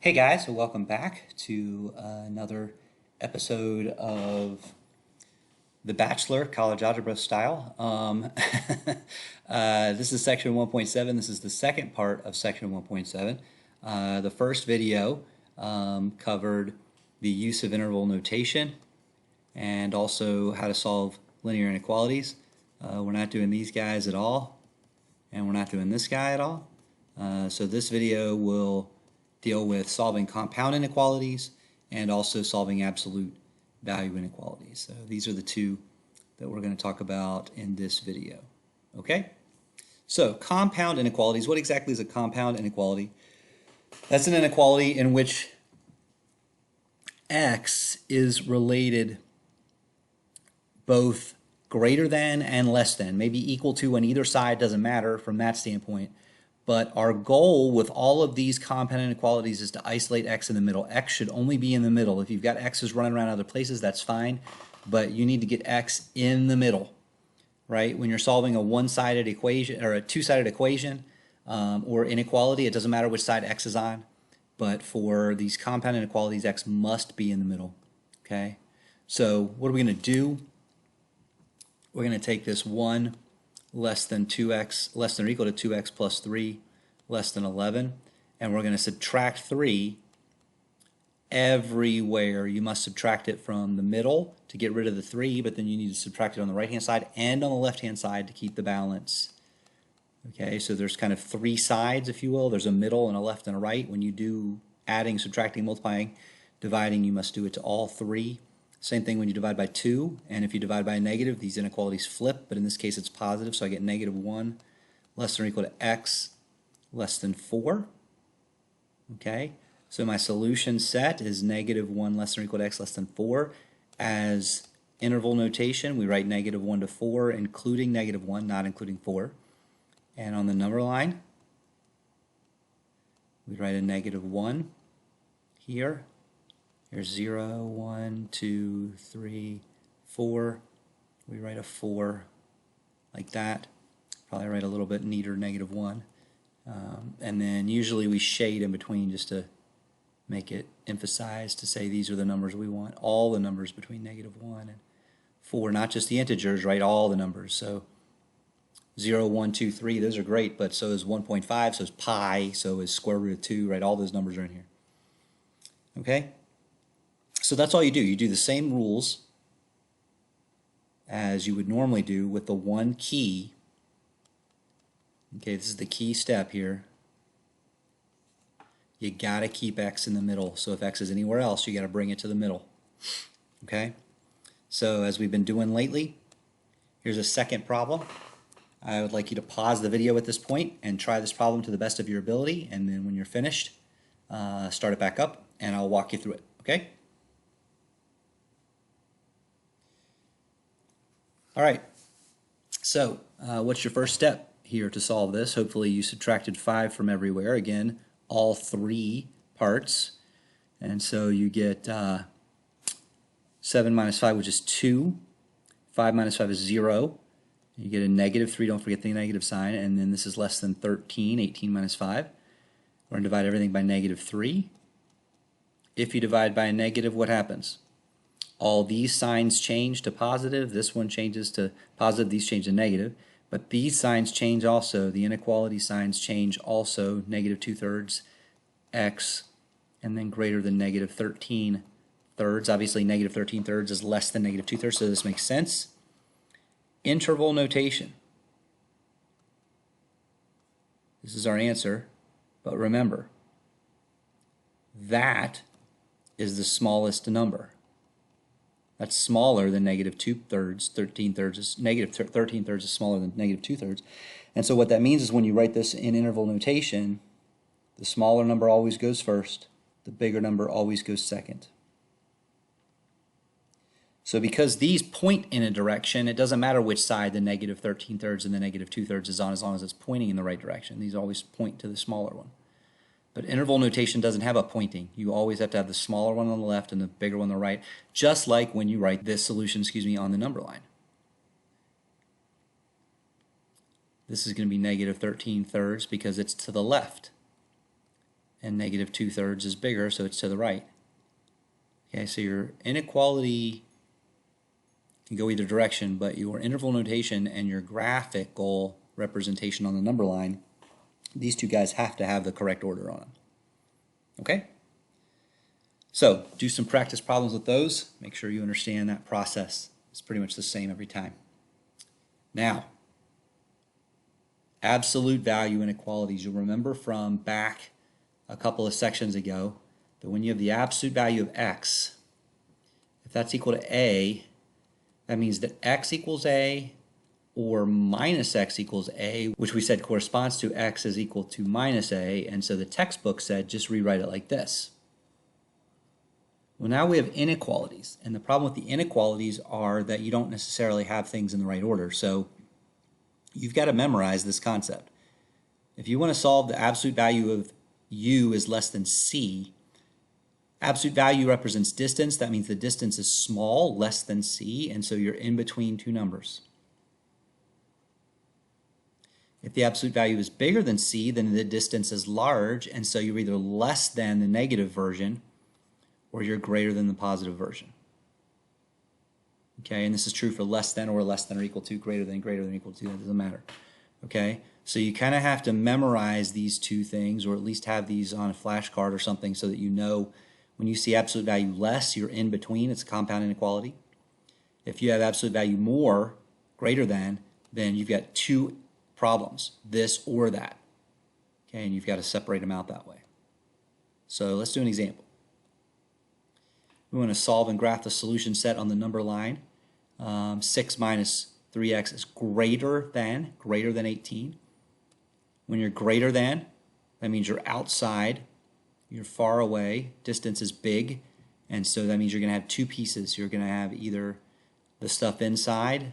Hey guys, welcome back to another episode of The Bachelor, college algebra style. This is section 1.7. This is the second part of section 1.7. The first video covered the use of interval notation and also how to solve linear inequalities. We're not doing these guys at all, and we're not doing this guy at all. So this video will deal with solving compound inequalities and also solving absolute value inequalities. So these are the two that we're going to talk about in this video. Okay? So compound inequalities, what exactly is a compound inequality? That's an inequality in which x is related both greater than and less than, maybe equal to on either side, doesn't matter from that standpoint. But our goal with all of these compound inequalities is to isolate x in the middle. X should only be in the middle. If you've got x's running around other places, that's fine, but you need to get x in the middle, right? When you're solving a one-sided equation or a two-sided equation or inequality, it doesn't matter which side x is on, but for these compound inequalities, x must be in the middle, okay? So what are we going to do? We're going to take this 1 less than 2x, less than or equal to 2x plus 3 less than 11, and we're going to subtract 3 everywhere. You must subtract it from the middle to get rid of the 3, but then you need to subtract it on the right hand side and on the left hand side to keep the balance. Okay, so there's kind of three sides, if you will. There's a middle and a left and a right. When you do adding, subtracting, multiplying, dividing, you must do it to all three. Same thing when you divide by 2, and if you divide by a negative, these inequalities flip, but in this case it's positive, so I get negative 1 less than or equal to x less than 4. Okay, so my solution set is negative 1 less than or equal to x less than 4. As interval notation, we write negative 1 to 4, including negative 1, not including 4. And on the number line, we write a negative 1 here. Here's 0, 1, 2, 3, 4. We write a 4 like that. Probably write a little bit neater, negative 1. And then usually we shade in between just to make it emphasize to say these are the numbers we want. All the numbers between negative 1 and 4, not just the integers, right? All the numbers. So 0, 1, 2, 3, those are great, but so is 1.5, so is pi, so is square root of 2, right? All those numbers are in here. Okay? So that's all you do. You do the same rules as you would normally do with the one key. Okay, this is the key step here. You got to keep x in the middle. So if x is anywhere else, you got to bring it to the middle. Okay? So as we've been doing lately, here's a second problem. I would like you to pause the video at this point and try this problem to the best of your ability, and then when you're finished, start it back up and I'll walk you through it. Okay? All right, so what's your first step here to solve this? Hopefully you subtracted 5 from everywhere. Again, all three parts. And so you get 7 minus 5, which is 2. 5 minus 5 is 0. You get a negative 3, don't forget the negative sign. And then this is less than 13, 18 minus 5. We're going to divide everything by negative 3. If you divide by a negative, what happens? All these signs change to positive, this one changes to positive, these change to negative, but these signs change also, the inequality signs change also, negative 2/3 x, and then greater than negative 13 thirds. Obviously negative 13 thirds is less than negative 2/3, so this makes sense. Interval notation. This is our answer, but remember, that is the smallest number. That's smaller than negative 2/3. 13 thirds is negative 13 thirds is smaller than negative 2/3. And so what that means is when you write this in interval notation, the smaller number always goes first, the bigger number always goes second. So because these point in a direction, it doesn't matter which side the negative 13 thirds and the negative 2/3 is on, as long as it's pointing in the right direction. These always point to the smaller one. But interval notation doesn't have a pointing. You always have to have the smaller one on the left and the bigger one on the right, just like when you write this solution, on the number line. This is going to be negative 13 thirds because it's to the left. and negative 2/3 is bigger, so it's to the right. Okay, so your inequality can go either direction, but your interval notation and your graphical representation on the number line, these two guys have to have the correct order on them. Okay? So do some practice problems with those. Make sure you understand that process. It's pretty much the same every time. Now, absolute value inequalities. You'll remember from back a couple of sections ago that when you have the absolute value of x, if that's equal to a, that means that x equals a or minus x equals a, which we said corresponds to x is equal to minus a, and so the textbook said just rewrite it like this. Well, now we have inequalities, and the problem with the inequalities are that you don't necessarily have things in the right order, so you've got to memorize this concept. If you want to solve the absolute value of u is less than c, absolute value represents distance. That means the distance is small, less than c, and so you're in between two numbers. If the absolute value is bigger than c, then the distance is large, and so you're either less than the negative version or you're greater than the positive version. Okay, and this is true for less than or equal to, greater than equal to, that doesn't matter. Okay, so you kind of have to memorize these two things, or at least have these on a flashcard or something, so that you know when you see absolute value less, you're in between, it's a compound inequality. If you have absolute value more, greater than, then you've got two problems, this or that. Okay, and you've got to separate them out that way. So let's do an example. We want to solve and graph the solution set on the number line. 6 minus 3x is greater than 18. When you're greater than, that means you're outside, you're far away, distance is big, and so that means you're going to have two pieces. You're going to have either the stuff inside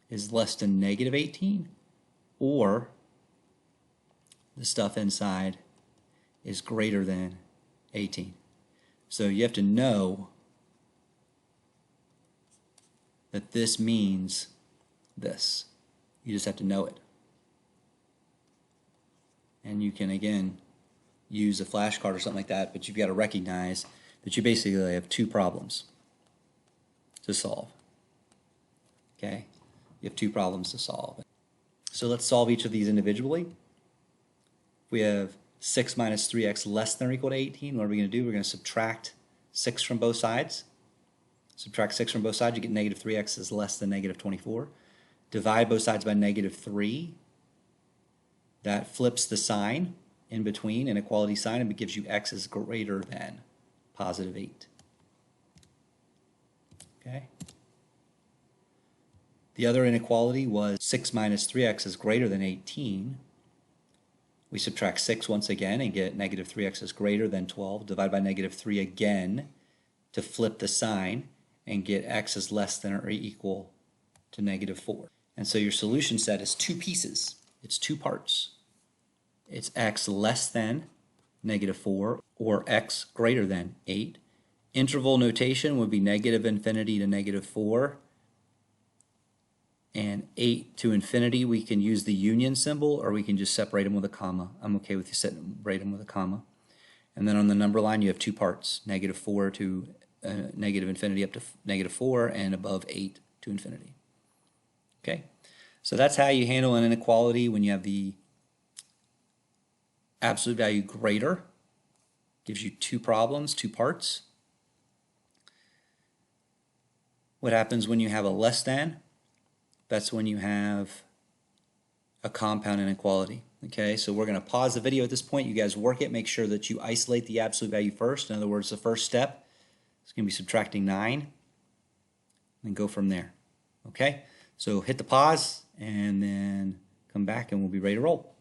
is less than negative 18, or the stuff inside is greater than 18. So you have to know that this means this. You just have to know it. And you can, again, use a flashcard or something like that, but you've got to recognize that you basically have two problems to solve. Okay? You have two problems to solve. So let's solve each of these individually. We have 6 minus 3x less than or equal to 18. What are we going to do? We're going to subtract 6 from both sides. Subtract 6 from both sides, you get negative 3x is less than negative 24. Divide both sides by negative 3. That flips the sign in between, inequality sign, and it gives you x is greater than positive 8. Okay. The other inequality was 6 minus 3x is greater than 18. We subtract 6 once again and get negative 3x is greater than 12. Divide by negative 3 again to flip the sign and get x is less than or equal to negative 4. And so your solution set is two pieces. It's two parts. It's x less than negative 4 or x greater than 8. Interval notation would be negative infinity to negative 4. And 8 to infinity, we can use the union symbol, or we can just separate them with a comma. I'm okay with you separate them with a comma. And then on the number line, you have two parts, negative 4 to negative infinity up to negative 4, and above 8 to infinity. Okay, so that's how you handle an inequality when you have the absolute value greater. Gives you two problems, two parts. What happens when you have a less than? That's when you have a compound inequality. Okay, so we're going to pause the video at this point. You guys work it. Make sure that you isolate the absolute value first. In other words, the first step is going to be subtracting 9 and go from there. Okay, so hit the pause and then come back and we'll be ready to roll.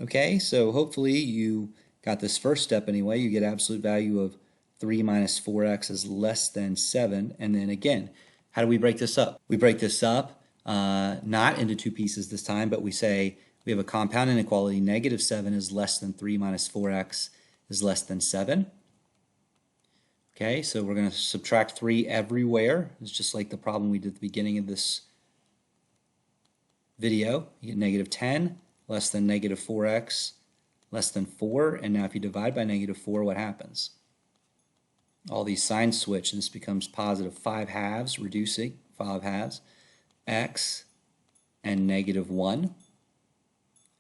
Okay, so hopefully you got this first step anyway. You get absolute value of 3 minus 4x is less than 7. And then again, how do we break this up? We break this up not into two pieces this time, but we say we have a compound inequality. Negative 7 is less than 3 minus 4x is less than 7. Okay, so we're going to subtract 3 everywhere. It's just like the problem we did at the beginning of this video, you get negative 10 less than negative 4x less than 4. And now if you divide by negative 4, what happens? All these signs switch, and this becomes positive 5 halves, reducing 5 halves, x and negative 1.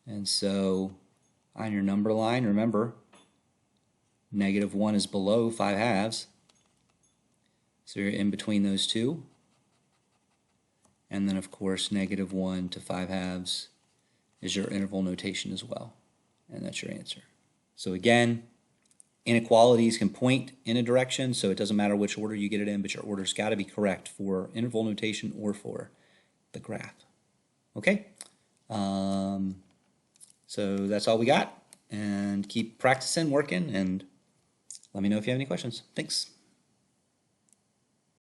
And so on your number line, remember, negative 1 is below 5 halves. So you're in between those two. And then, of course, negative 1 to 5 halves is your interval notation as well. And that's your answer. So again, inequalities can point in a direction, so it doesn't matter which order you get it in, but your order's got to be correct for interval notation or for the graph. Okay? So that's all we got. And keep practicing, working, and let me know if you have any questions. Thanks.